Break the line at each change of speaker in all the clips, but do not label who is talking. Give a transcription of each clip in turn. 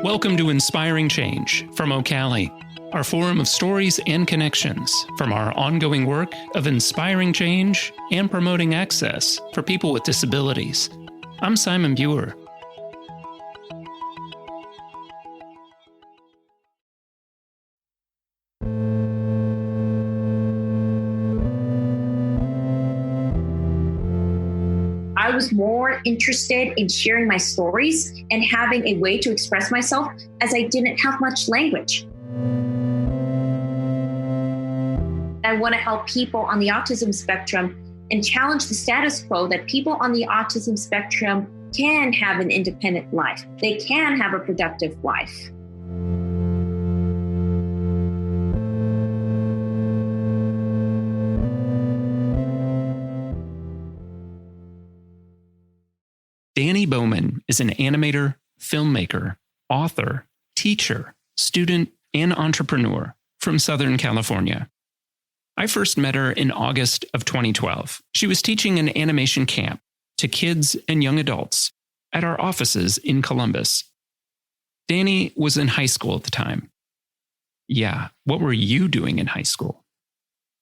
Welcome to Inspiring Change from OCALI, our forum of stories and connections from our ongoing work of inspiring change and promoting access for people with disabilities. I'm Simon Buer.
I was more interested in sharing my stories and having a way to express myself as I didn't have much language. I want to help people on the autism spectrum and challenge the status quo that people on the autism spectrum can have an independent life. They can have a productive life.
Dani Bowman is an animator, filmmaker, author, teacher, student, and entrepreneur from Southern California. I first met her in August of 2012. She was teaching an animation camp to kids and young adults at our offices in Columbus. Dani was in high school at the time. Yeah, what were you doing in high school?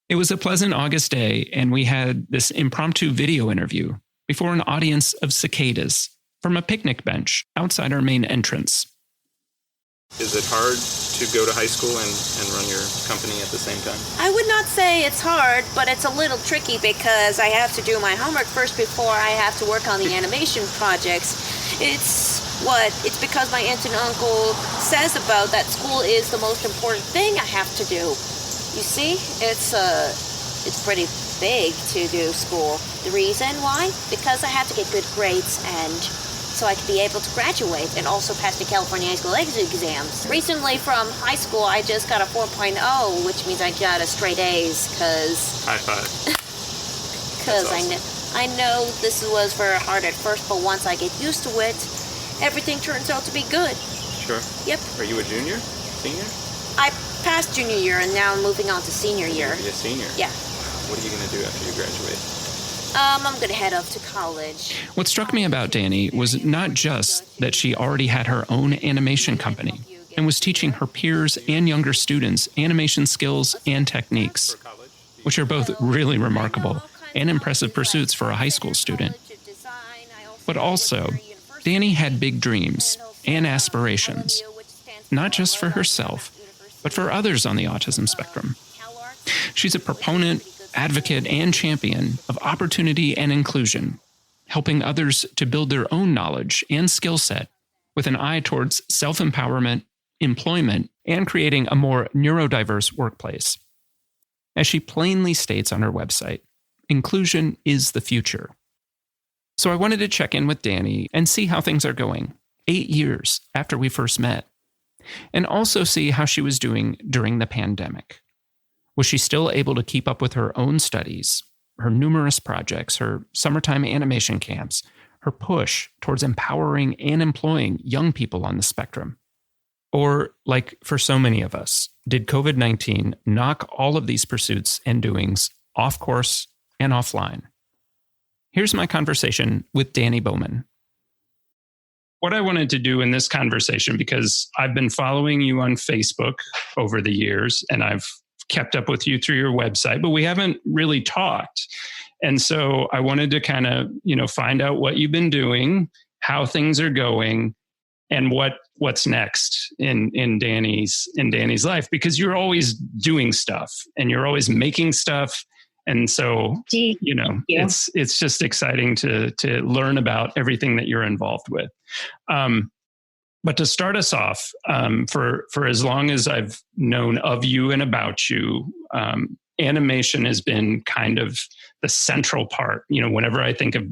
It was a pleasant August day, and we had this impromptu video interview before an audience of cicadas from a picnic bench outside our main entrance.
Is it hard to go to high school and run your company at the same time?
I would not say it's hard, but it's a little tricky because I have to do my homework first before I have to work on the animation projects. It's because my aunt and uncle says about that school is the most important thing I have to do. You see, it's pretty big to do school. The reason why? Because I have to get good grades and so I can be able to graduate and also pass the California high school exit exams. Recently from high school, I just got a 4.0, which means I got a straight A's because...
High five.
Because awesome. I know this was very hard at first, but once I get used to it, everything turns out to be good.
Sure.
Yep.
Are you a junior? Senior?
I passed junior year and now I'm moving on to senior year.
You're a senior?
Yeah.
What are you going to do after you graduate?
I'm going to head off to college.
What struck me about Dani was not just that she already had her own animation company and was teaching her peers and younger students animation skills and techniques, which are both really remarkable and impressive pursuits for a high school student. But also, Dani had big dreams and aspirations, not just for herself, but for others on the autism spectrum. She's a proponent, advocate, and champion of opportunity and inclusion, helping others to build their own knowledge and skill set with an eye towards self-empowerment, employment, and creating a more neurodiverse workplace. As she plainly states on her website, inclusion is the future. So I wanted to check in with Dani and see how things are going 8 years after we first met, and also see how she was doing during the pandemic. Was she still able to keep up with her own studies, her numerous projects, her summertime animation camps, her push towards empowering and employing young people on the spectrum? Or, like for so many of us, did COVID-19 knock all of these pursuits and doings off course and offline? Here's my conversation with Dani Bowman. What I wanted to do in this conversation, because I've been following you on Facebook over the years, and I've kept up with you through your website, but we haven't really talked. And so I wanted to kind of, find out what you've been doing, how things are going, and what's next in Dani's life, because you're always doing stuff and you're always making stuff. And so, it's just exciting to learn about everything that you're involved with. But to start us off, for as long as I've known of you and about you, animation has been kind of the central part. Whenever I think of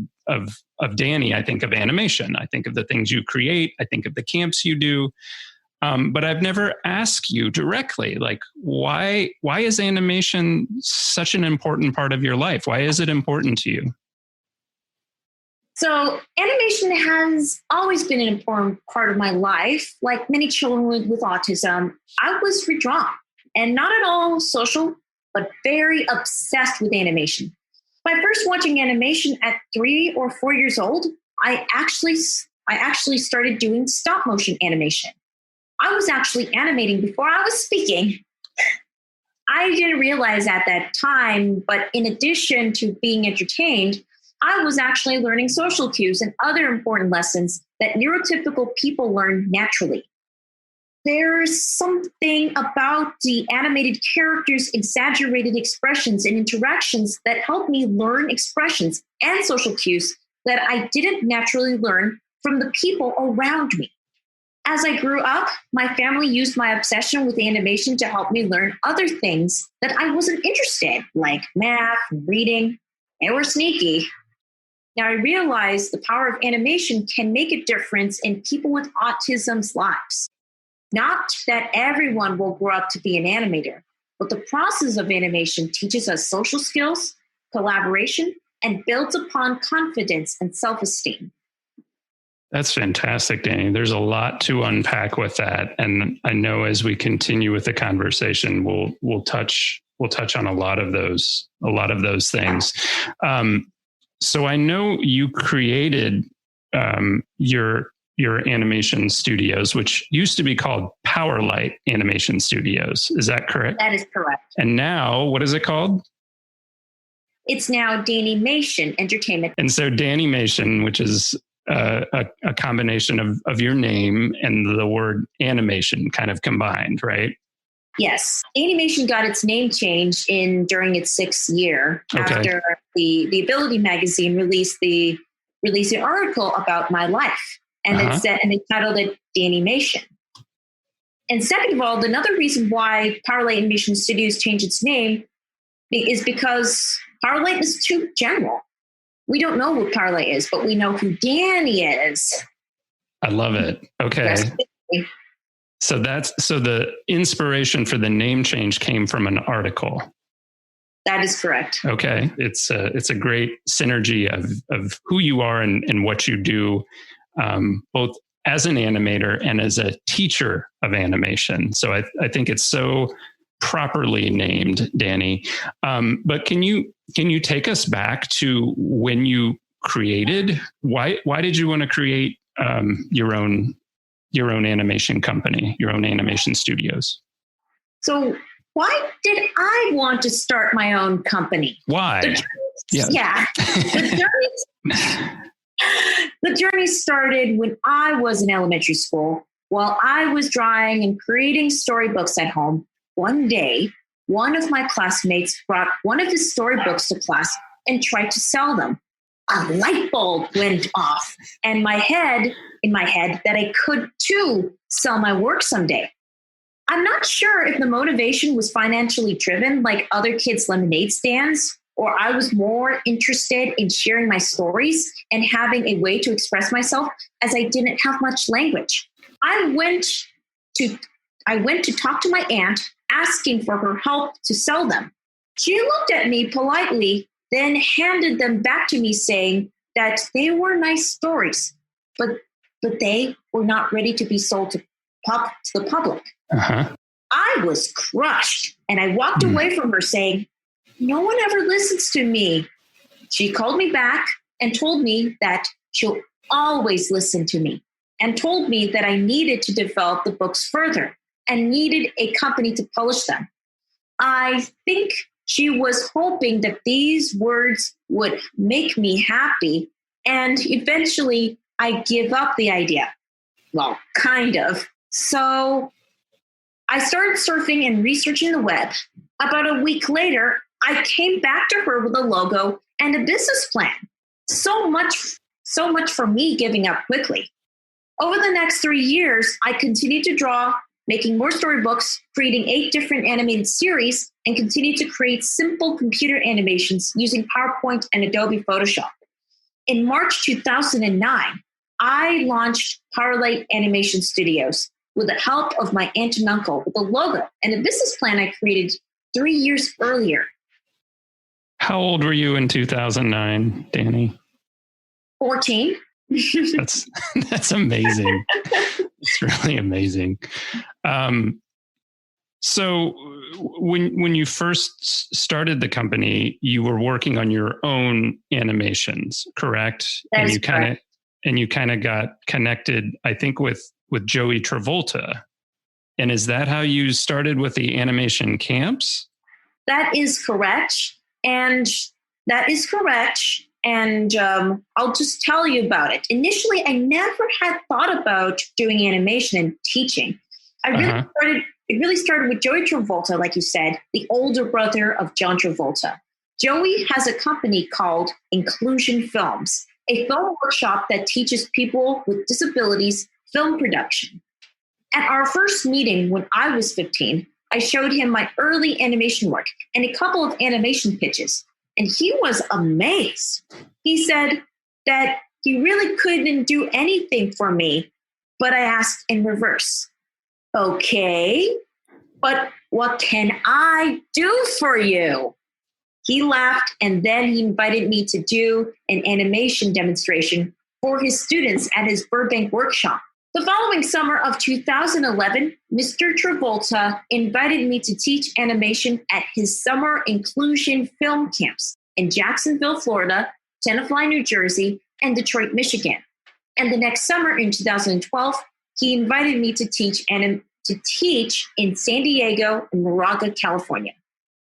Dani, I think of animation. I think of the things you create. I think of the camps you do. But I've never asked you directly, like, why is animation such an important part of your life? Why is it important to you?
So animation has always been an important part of my life. Like many children with autism, I was withdrawn and not at all social, but very obsessed with animation. By first watching animation at 3 or 4 years old, I actually started doing stop motion animation. I was actually animating before I was speaking. I didn't realize at that time, but in addition to being entertained, I was actually learning social cues and other important lessons that neurotypical people learn naturally. There's something about the animated characters' exaggerated expressions and interactions that helped me learn expressions and social cues that I didn't naturally learn from the people around me. As I grew up, my family used my obsession with animation to help me learn other things that I wasn't interested in, like math and reading. They were sneaky. Now I realize the power of animation can make a difference in people with autism's lives. Not that everyone will grow up to be an animator, but the process of animation teaches us social skills, collaboration, and builds upon confidence and self-esteem.
That's fantastic, Dani. There's a lot to unpack with that. And I know as we continue with the conversation, we'll touch on a lot of those things. So I know you created your animation studios, which used to be called Powerlight Animation Studios. Is that correct?
That is correct.
And now, what is it called?
It's now Danimation Entertainment.
And so Danimation, which is a combination of your name and the word animation kind of combined, right?
Yes. Animation got its name change during its 6th year after the Ability magazine released the article about my life. And they titled it Danimation. And second of all, another reason why Powerlight Animation Studios changed its name is because Powerlight is too general. We don't know what Powerlight is, but we know who Dani is.
I love it. Okay. So the inspiration for the name change came from an article.
That is correct.
Okay. It's a great synergy of who you are and what you do, both as an animator and as a teacher of animation. So I think it's so properly named, Dani. But can you take us back to when you created? Why did you want to create your own animation company, your own animation studios?
So why did I want to start my own company?
Why?
The journey started when I was in elementary school. While I was drawing and creating storybooks at home, one day, one of my classmates brought one of his storybooks to class and tried to sell them. A light bulb went off in my head that I could too sell my work someday. I'm not sure if the motivation was financially driven like other kids' lemonade stands, or I was more interested in sharing my stories and having a way to express myself as I didn't have much language. I went to talk to my aunt, asking for her help to sell them. She looked at me politely, then handed them back to me saying that they were nice stories, but they were not ready to be sold to the public.
Uh-huh.
I was crushed, and I walked away from her saying, "No one ever listens to me." She called me back and told me that she'll always listen to me, and told me that I needed to develop the books further and needed a company to publish them. I think she was hoping that these words would make me happy, and eventually I give up the idea. Well, kind of. So I started surfing and researching the web. About a week later, I came back to her with a logo and a business plan. So much for me giving up quickly. Over the next 3 years, I continued to draw, making more storybooks, creating 8 different animated series, and continued to create simple computer animations using PowerPoint and Adobe Photoshop. In March 2009, I launched Powerlight Animation Studios with the help of my aunt and uncle with a logo and a business plan I created 3 years earlier.
How old were you in 2009, Dani?
14.
That's amazing. It's really amazing. So when you first started the company, you were working on your own animations, correct?
That is correct.
And you kind of got connected, I think, with Joey Travolta. And is that how you started with the animation camps?
That is correct. And I'll just tell you about it. Initially, I never had thought about doing animation and teaching. It really started with Joey Travolta, like you said, the older brother of John Travolta. Joey has a company called Inclusion Films, a film workshop that teaches people with disabilities film production. At our first meeting when I was 15, I showed him my early animation work and a couple of animation pitches, and he was amazed. He said that he really couldn't do anything for me, but I asked in reverse. Okay, but what can I do for you? He laughed, and then he invited me to do an animation demonstration for his students at his Burbank workshop. The following summer of 2011, Mr. Travolta invited me to teach animation at his summer inclusion film camps in Jacksonville, Florida, Tenafly, New Jersey, and Detroit, Michigan. And the next summer in 2012, he invited me to teach in San Diego and Moraga, California.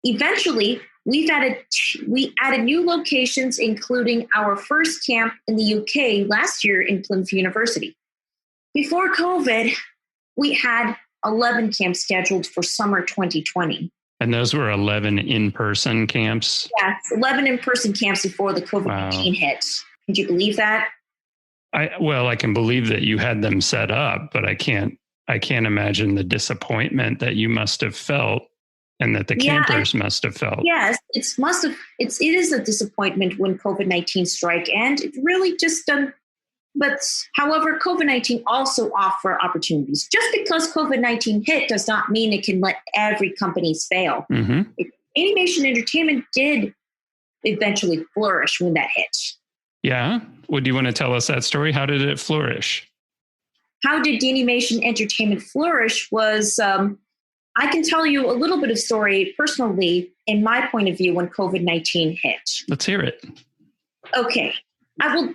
Eventually, we added new locations, including our first camp in the UK last year in Plymouth University. Before COVID, we had 11 camps scheduled for summer 2020.
And those were 11 in-person camps?
Yes, 11 in-person camps before the COVID-19 hit. Could you believe that?
I can believe that you had them set up, but I can't imagine the disappointment that you must have felt and that the campers must have felt.
Yes, it is a disappointment when COVID-19 struck, and it really just but however, COVID-19 also offer opportunities. Just because COVID-19 hit does not mean it can let every company fail.
Mm-hmm.
Animation entertainment did eventually flourish when that hit.
Yeah. Would you want to tell us that story? How did it flourish?
How did animation entertainment flourish was, I can tell you a little bit of story personally in my point of view when COVID-19 hit.
Let's hear it.
Okay. I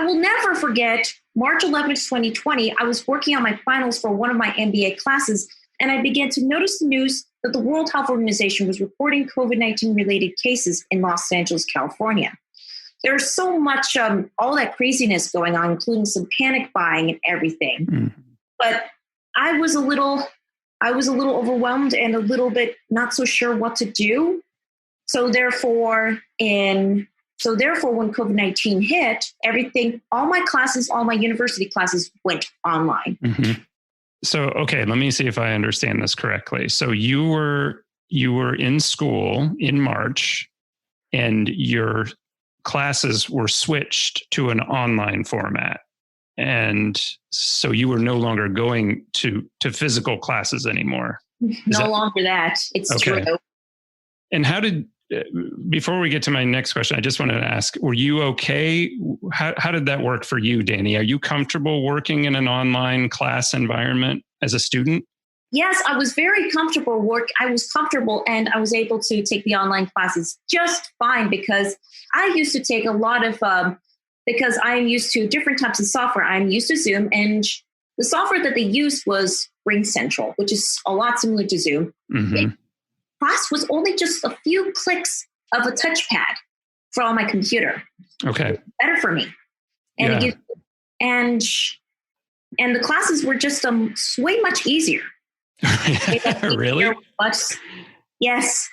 will never forget March 11th, 2020. I was working on my finals for one of my MBA classes, and I began to notice the news that the World Health Organization was reporting COVID-19 related cases in Los Angeles, California. There's so much, all that craziness going on, including some panic buying and everything. Mm. But I was a little overwhelmed and a little bit not so sure what to do. So therefore, when COVID-19 hit, all my university classes went online.
Mm-hmm. So, okay, let me see if I understand this correctly. So you were in school in March, and your classes were switched to an online format. And so you were no longer going to physical classes anymore.
No longer that. It's true.
And before we get to my next question, I just wanted to ask, were you okay? How did that work for you, Dani? Are you comfortable working in an online class environment as a student?
Yes, I was very comfortable. I was comfortable, and I was able to take the online classes just fine because I used to take a lot of, because I'm used to different types of software. I'm used to Zoom, and the software that they used was Ring Central, which is a lot similar to Zoom. Mm-hmm. Class was only just a few clicks of a touchpad from my computer.
Okay.
Better for me. And and the classes were just way much easier.
Really?
Yes.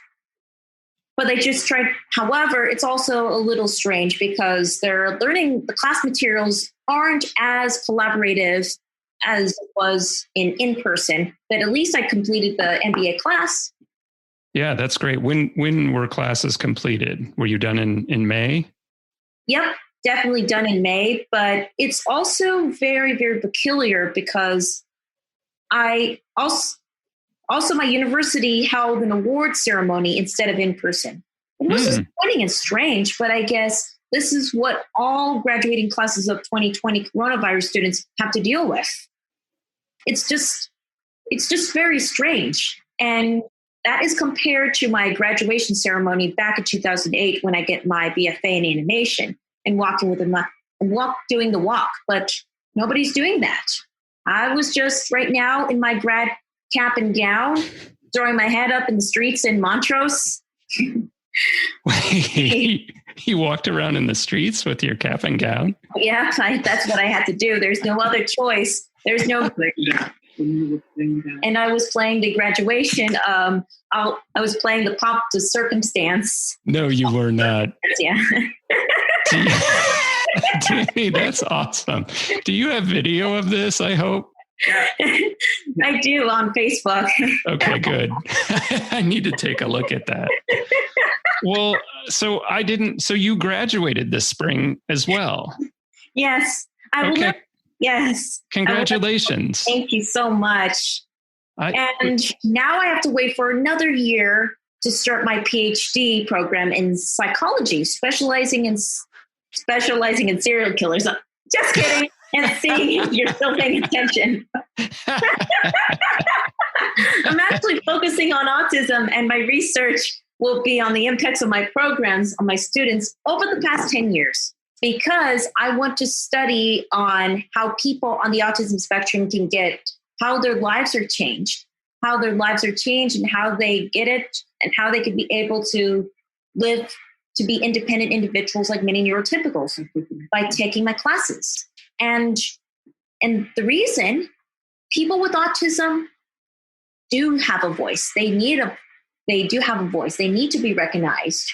But they just tried. However, it's also a little strange because the class materials aren't as collaborative as it was in-person. But at least I completed the MBA class.
Yeah, that's great. When were classes completed? Were you done in May?
Yep, definitely done in May. But it's also very, very peculiar because I also my university held an award ceremony instead of in person. It was disappointing and strange, but I guess this is what all graduating classes of 2020 coronavirus students have to deal with. It's just it's just very strange. And that is compared to my graduation ceremony back in 2008 when I get my BFA in animation and doing the walk. But nobody's doing that. I was just right now in my grad cap and gown, throwing my head up in the streets in Montrose.
You walked around in the streets with your cap and gown?
Yeah, that's what I had to do. There's no other choice. There's no. And I was playing the graduation. I was playing the pop to circumstance.
No, you were not.
Yeah.
Dani, that's awesome. Do you have video of this, I hope?
I do on Facebook.
Okay, good. I need to take a look at that. Well, so you graduated this spring as well.
Yes.
Okay.
Yes.
Congratulations.
Thank you so much. And now I have to wait for another year to start my PhD program in psychology, specializing in serial killers. Just kidding. And seeing if you're still paying attention. I'm actually focusing on autism, and my research will be on the impacts of my programs on my students over the past 10 years, because I want to study on how people on the autism spectrum can get, how their lives are changed, and how they get it, and how they could be able to live to be independent individuals like many neurotypicals by taking my classes. And the reason people with autism do have a voice, they do have a voice. They need to be recognized.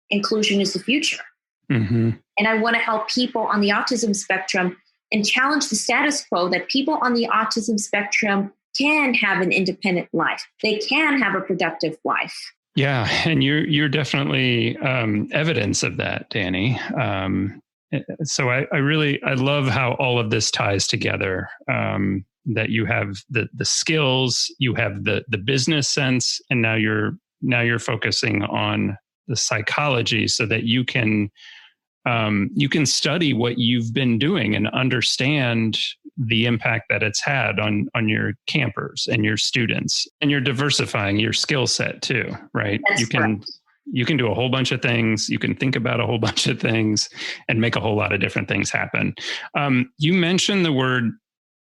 Inclusion is the future.
Mm-hmm.
And I want to help people on the autism spectrum and challenge the status quo that people on the autism spectrum can have an independent life. They can have a productive life.
Yeah, and you're definitely evidence of that, Dani. So I love how all of this ties together. That you have the skills, you have the business sense, and now you're focusing on the psychology so that you can study what you've been doing and understand the impact that it's had on your campers and your students, and you're diversifying your skill set too, right?
That's correct.
You can do a whole bunch of things. You can think about a whole bunch of things and make a whole lot of different things happen. You mentioned the word,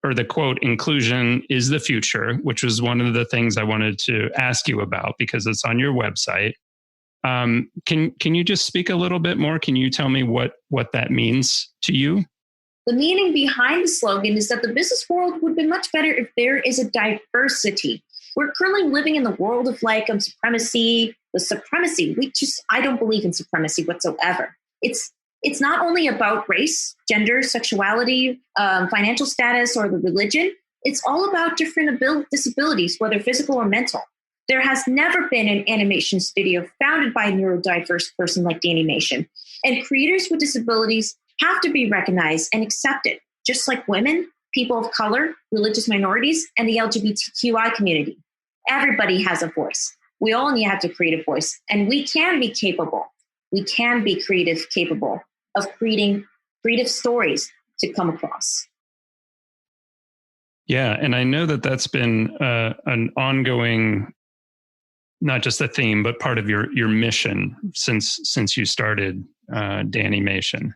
or the quote, inclusion is the future, which was one of the things I wanted to ask you about because it's on your website. Can you just speak a little bit more? Can you tell me what that means to you?
The meaning behind the slogan is that the business world would be much better if there is a diversity. We're currently living in the world of supremacy. I don't believe in supremacy whatsoever. It's not only about race, gender, sexuality, financial status, or the religion. It's all about different disabilities, whether physical or mental. There has never been an animation studio founded by a neurodiverse person like Danimation. And creators with disabilities have to be recognized and accepted, just like women, people of color, religious minorities, and the LGBTQI community. Everybody has a voice. We all have to create a voice, and we can be capable. We can be capable of creating creative stories to come across.
Yeah, and I know that that's been an ongoing, not just a theme, but part of your mission since you started Danimation.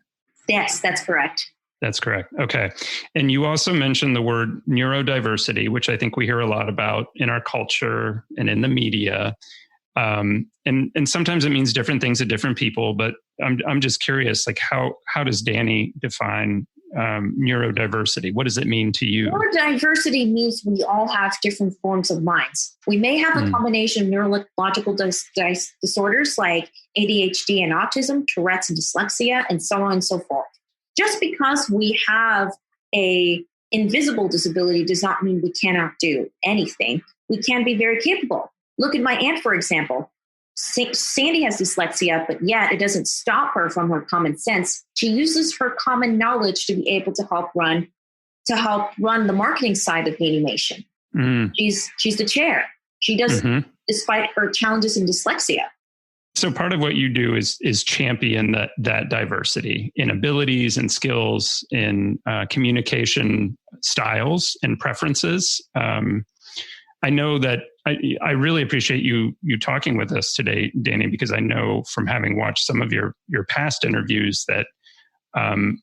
Yes, that's correct.
That's correct. Okay. And you also mentioned the word neurodiversity, which I think we hear a lot about in our culture and in the media. And sometimes it means different things to different people, but I'm just curious, like how does Dani define neurodiversity? What does it mean to you?
Neurodiversity means we all have different forms of minds. We may have a combination of neurological disorders like ADHD and autism, Tourette's and dyslexia, and so on and so forth. Just because we have a invisible disability does not mean we cannot do anything. We can be very capable. Look at my aunt, for example. Sandy has dyslexia, but yet it doesn't stop her from her common sense. She uses her common knowledge to be able to help run the marketing side of animation. She's the chair. She does, despite her challenges in dyslexia.
So part of what you do is champion that diversity in abilities and skills, in communication styles and preferences. I know that I really appreciate you talking with us today, Dani, because I know from having watched some of your past interviews that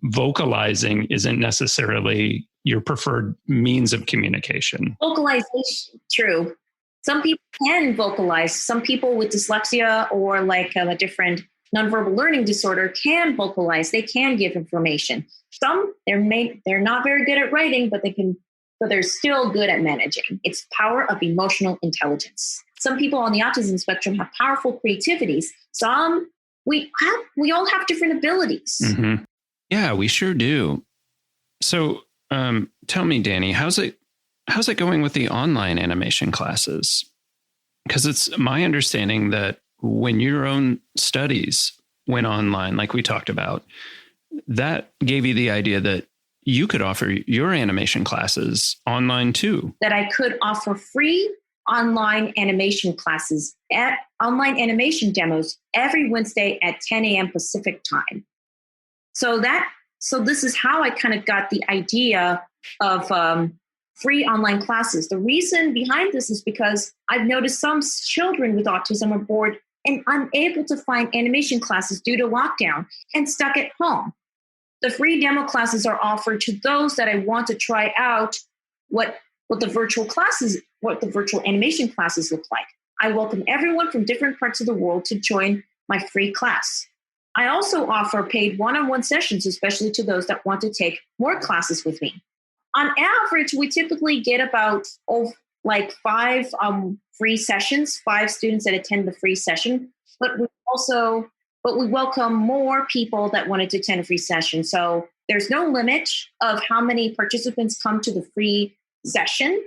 vocalizing isn't necessarily your preferred means of communication.
Vocalization, true. Some people can vocalize. Some people with dyslexia or like a different nonverbal learning disorder can vocalize. They can give information. Some they're not very good at writing, but they're still good at managing. It's power of emotional intelligence. Some people on the autism spectrum have powerful creativities. Some we all have different abilities.
Mm-hmm. Yeah, we sure do. So tell me, Dani, how's it going with the online animation classes? Because it's my understanding that when your own studies went online, like we talked about, that gave you the idea that you could offer your animation classes online too.
That I could offer free online animation classes at online animation demos every Wednesday at 10 a.m. Pacific time. So this is how I kind of got the idea of free online classes. The reason behind this is because I've noticed some children with autism are bored and unable to find animation classes due to lockdown and stuck at home. The free demo classes are offered to those that I want to try out what the virtual animation classes look like. I welcome everyone from different parts of the world to join my free class. I also offer paid one-on-one sessions, especially to those that want to take more classes with me. On average, we typically get about 5 free sessions, 5 students that attend the free session, but we welcome more people that wanted to attend a free session. So there's no limit of how many participants come to the free session.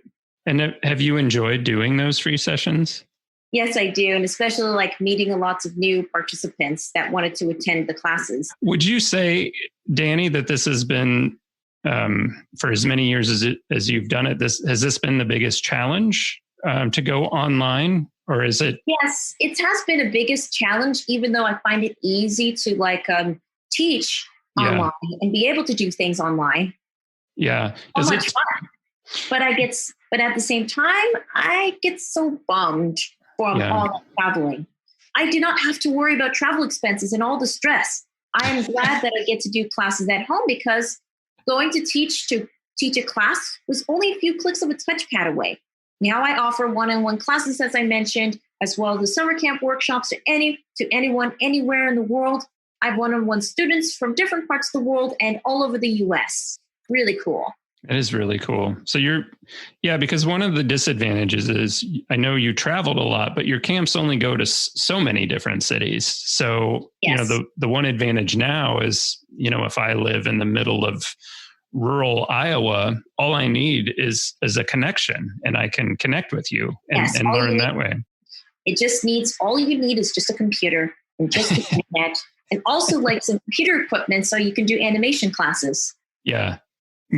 And have you enjoyed doing those free sessions?
Yes, I do. And especially like meeting lots of new participants that wanted to attend the classes.
Would you say, Dani, that this has been, for as many years as you've done it, has this been the biggest challenge to go online? Or is it?
Yes, it has been a biggest challenge, even though I find it easy to teach online and be able to do things online.
Yeah.
So much fun. But at the same time, I get so bummed from all that traveling. I do not have to worry about travel expenses and all the stress. I am glad that I get to do classes at home because going to teach a class was only a few clicks of a touchpad away. Now I offer one-on-one classes, as I mentioned, as well as the summer camp workshops to anyone, anywhere in the world. I have one-on-one students from different parts of the world and all over the U.S. Really cool.
It is really cool. So because one of the disadvantages is I know you traveled a lot, but your camps only go to so many different cities. So,
yes.
The one advantage now is, if I live in the middle of rural Iowa, all I need is a connection and I can connect with you and learn that way.
All you need is just a computer and just the internet and also like some computer equipment so you can do animation classes.
Yeah.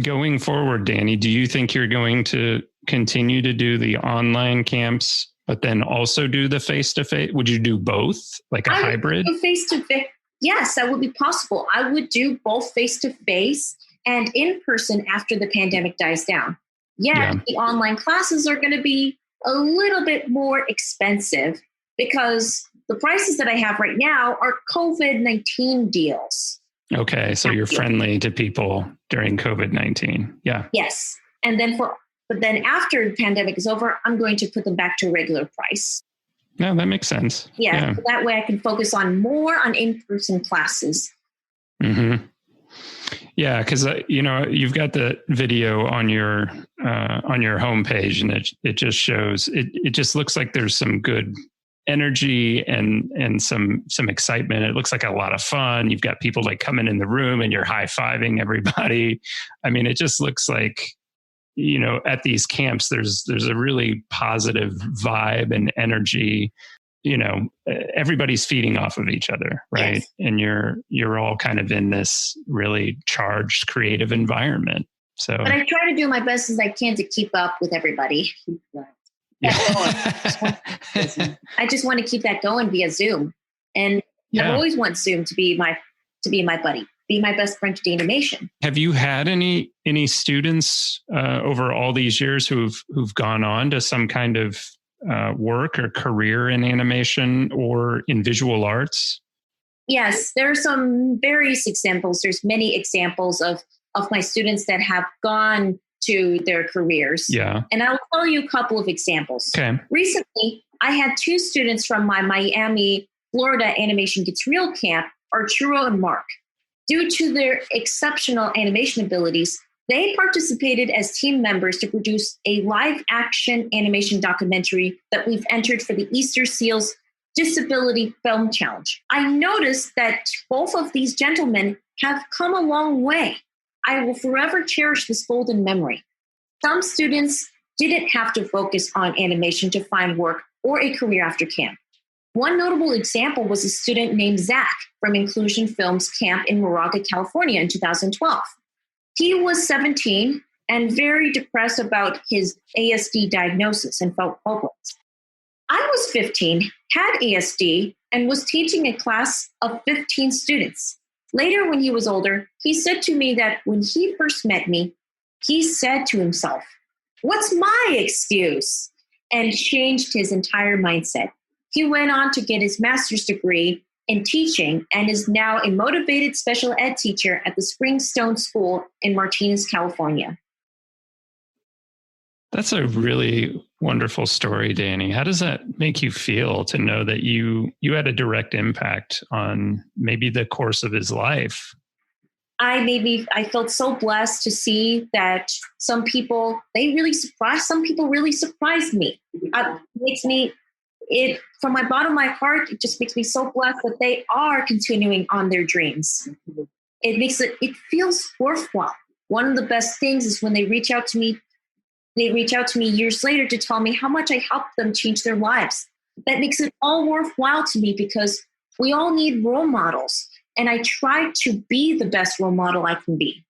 Going forward, Dani, do you think you're going to continue to do the online camps, but then also do the face-to-face? Would you do both, like a hybrid?
Face-to-face. Yes, that would be possible. I would do both face-to-face and in person after the pandemic dies down. The online classes are going to be a little bit more expensive because the prices that I have right now are COVID-19 deals.
Okay, so you're friendly to people during COVID-19. Yeah.
Yes. And then after the pandemic is over, I'm going to put them back to a regular price.
No, that makes sense.
Yeah. So that way I can focus more on in-person classes.
Mm-hmm. Yeah, because you've got the video on your homepage, and it just shows it just looks like there's some good energy and some excitement. It looks like a lot of fun. You've got people like coming in the room and you're high-fiving everybody. I mean, it just looks like, at these camps, there's a really positive vibe and energy. Everybody's feeding off of each other, right? Yes. And you're all kind of in this really charged, creative environment. So,
but I try to do my best as I can to keep up with everybody.
Yeah.
I just want to keep that going via Zoom. And
Yeah.
I've always wanted Zoom to be my buddy, be my best friend to the animation.
Have you had any students over all these years who've gone on to some kind of work or career in animation or in visual arts?
Yes, there are some various examples. There's many examples of my students that have gone to their careers.
Yeah.
And I'll tell you a couple of examples.
Okay.
Recently, I had two students from my Miami, Florida Animation Gets Real camp, Arturo and Mark. Due to their exceptional animation abilities, they participated as team members to produce a live action animation documentary that we've entered for the Easter Seals Disability Film Challenge. I noticed that both of these gentlemen have come a long way. I will forever cherish this golden memory. Some students didn't have to focus on animation to find work or a career after camp. One notable example was a student named Zach from Inclusion Films Camp in Moraga, California in 2012. He was 17 and very depressed about his ASD diagnosis and felt hopeless. I was 15, had ASD, and was teaching a class of 15 students. Later, when he was older, he said to me that when he first met me, he said to himself, "What's my excuse?" and changed his entire mindset. He went on to get his master's degree in teaching and is now a motivated special ed teacher at the Springstone School in Martinez, California.
That's a really wonderful story, Dani. How does that make you feel to know that you had a direct impact on maybe the course of his life?
I felt so blessed to see that some people really surprised me. From my bottom of my heart, it just makes me so blessed that they are continuing on their dreams. It feels worthwhile. One of the best things is when they reach out to me years later to tell me how much I helped them change their lives. That makes it all worthwhile to me because we all need role models. And I try to be the best role model I can be.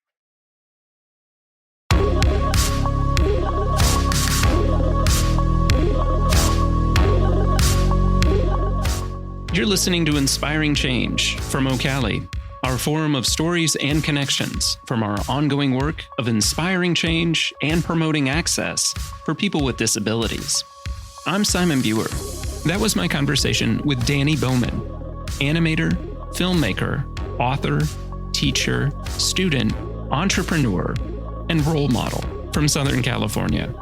You're listening to Inspiring Change from OCALI, our forum of stories and connections from our ongoing work of inspiring change and promoting access for people with disabilities. I'm Simon Buer. That was my conversation with Dani Bowman, animator, filmmaker, author, teacher, student, entrepreneur, and role model from Southern California.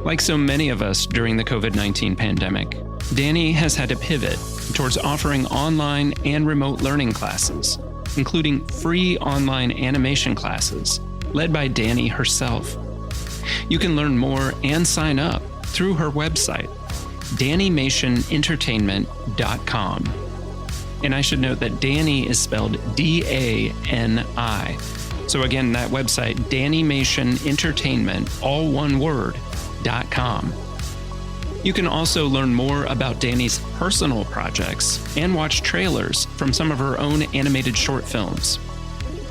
Like so many of us during the COVID-19 pandemic, Dani has had to pivot towards offering online and remote learning classes, including free online animation classes led by Dani herself. You can learn more and sign up through her website, DanimationEntertainment.com. And I should note that Dani is spelled D-A-N-I. So again, that website, DanimationEntertainment, all one word, .com. You can also learn more about Dani's personal projects and watch trailers from some of her own animated short films.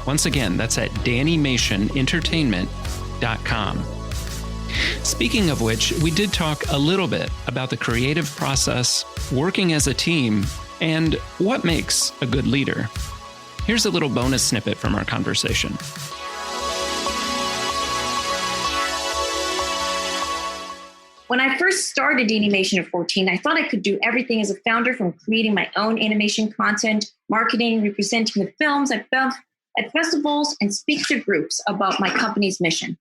Once again, that's at DanimationEntertainment.com. Speaking of which, we did talk a little bit about the creative process, working as a team, and what makes a good leader. Here's a little bonus snippet from our conversation.
When I first started Danimation at 14, I thought I could do everything as a founder, from creating my own animation content, marketing, representing the films at festivals, and speak to groups about my company's mission.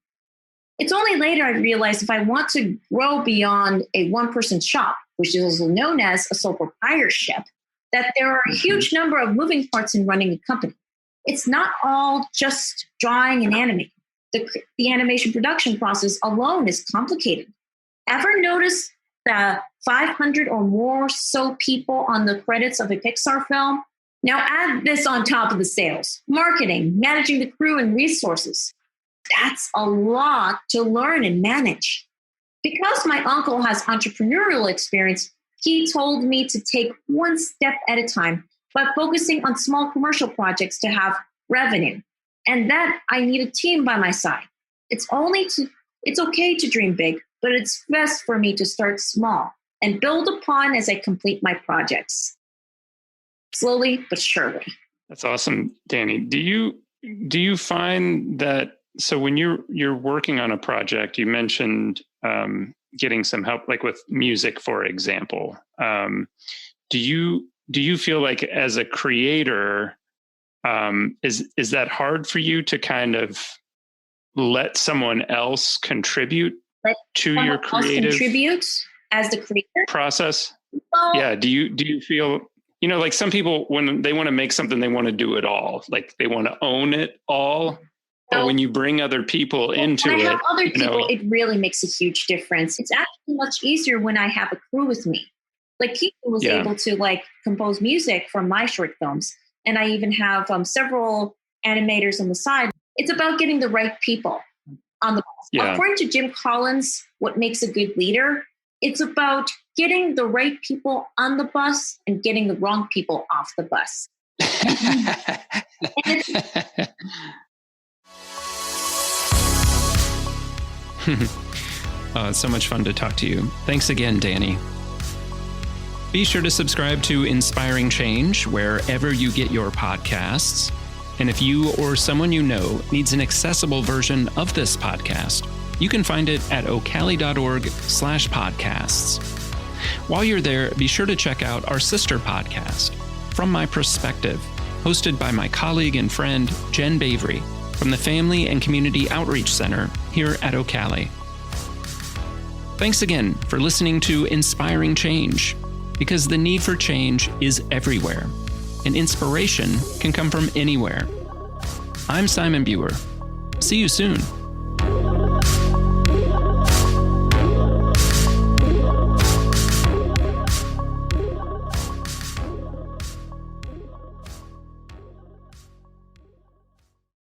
It's only later I realized if I want to grow beyond a one-person shop, which is also known as a sole proprietorship, that there are a huge number of moving parts in running a company. It's not all just drawing and animating. The animation production process alone is complicated. Ever notice the 500 or more so people on the credits of a Pixar film? Now add this on top of the sales, marketing, managing the crew and resources. That's a lot to learn and manage. Because my uncle has entrepreneurial experience, he told me to take one step at a time by focusing on small commercial projects to have revenue. And that I need a team by my side. It's okay to dream big, but it's best for me to start small and build upon as I complete my projects. Slowly but surely.
That's awesome, Dani. Do you find that, so when you're working on a project, you mentioned getting some help, like with music, for example. Do you feel like as a creator, is that hard for you to kind of let someone else contribute to your creative
contribute as the creator
process?
Well,
Yeah. Do you feel, like some people, when they want to make something, they want to do it all. Like they want to own it all. But when you bring other people into
when I have
it,
other people, it really makes a huge difference. It's actually much easier when I have a crew with me. Like Keaton was able to compose music for my short films. And I even have several animators on the side. It's about getting the right people on the bus.
Yeah.
According to Jim Collins, what makes a good leader, it's about getting the right people on the bus and getting the wrong people off the bus.
It's so much fun to talk to you. Thanks again, Dani. Be sure to subscribe to Inspiring Change wherever you get your podcasts. And if you or someone you know needs an accessible version of this podcast, you can find it at ocali.org/podcasts. While you're there, be sure to check out our sister podcast, From My Perspective, hosted by my colleague and friend, Jen Bavery, from the Family and Community Outreach Center here at OCALI. Thanks again for listening to Inspiring Change, because the need for change is everywhere, and inspiration can come from anywhere. I'm Simon Buer. See you soon.